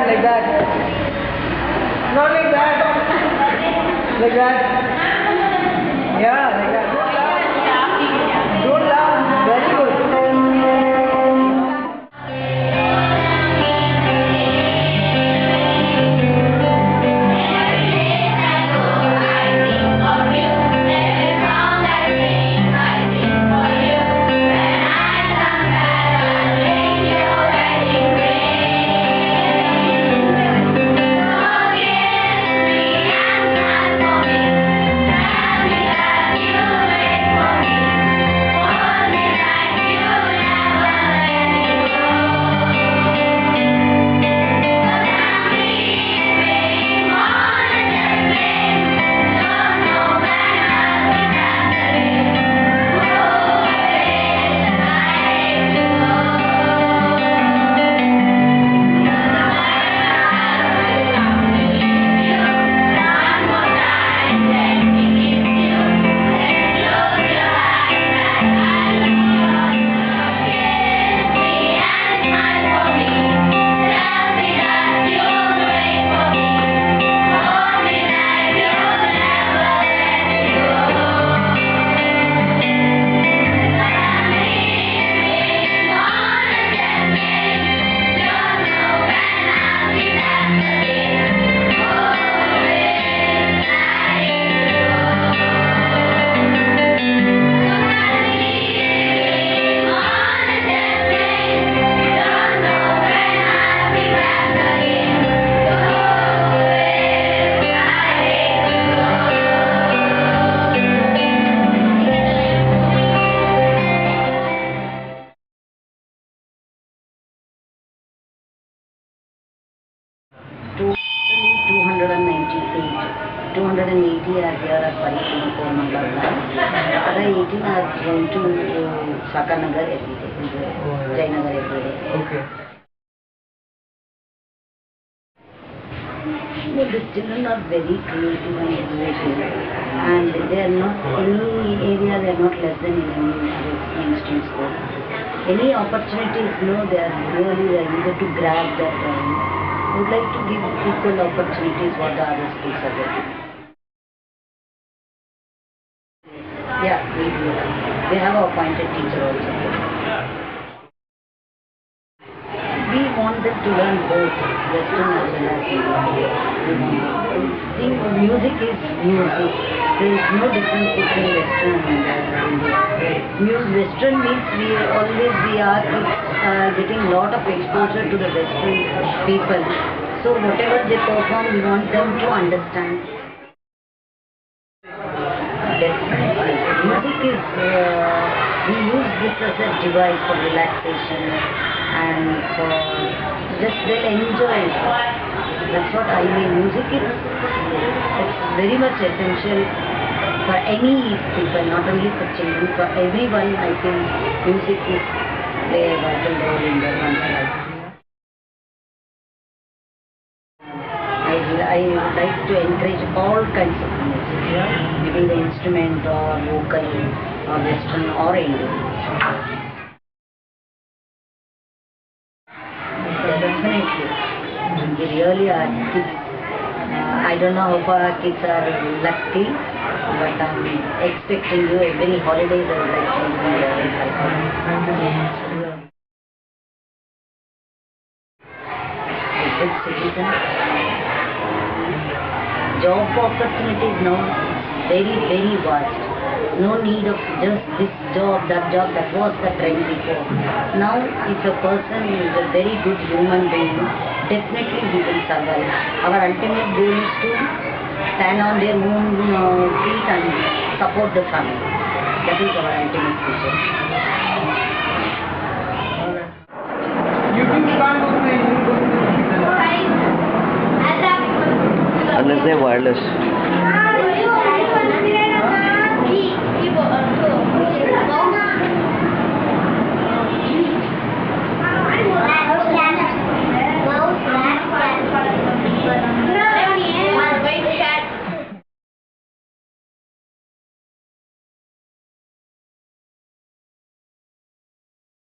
like that. Not like that. Like that. Yeah, like that. Don't laugh. Very good. Totally 298. 280 are here at Parikshimapur Mandala. The other 18 are going to Sakanagar every day, Jayanagar every day. Okay. The children are very creative and innovative, and they are not, any area they are not less than any other mainstream school. Any opportunities, they are really eager to grab that. Would like to give equal opportunities what the other schools are getting. Yeah, we do. We have a appointed teacher also. We want them to learn both Western as well as Indian. See, music is music. There is no difference between Western and Indian. Western means we are getting lot of exposure to the Western people. So whatever they perform, we want them to understand. Definitely, music is, we use this as a device for relaxation and for just they'll enjoy it. That's what I mean. Music is, it's very much essential for any people, not only for children, for everyone. I think music is play a vital role in their one's life. I would like to encourage all kinds of music, maybe the instrument or vocal or Western or Indian. Definitely. We really are kids. I don't know how far our kids are lucky, but I'm expecting you every holidays I would like to be a good citizen. Job opportunities now very, very vast. No need of just this job, that job. That was the trend before. Now, if a person is a very good human being, definitely he will survive. Our ultimate goal is to stand on their own feet and support the family. That is our ultimate vision. YouTube can't go to Unless they're wireless.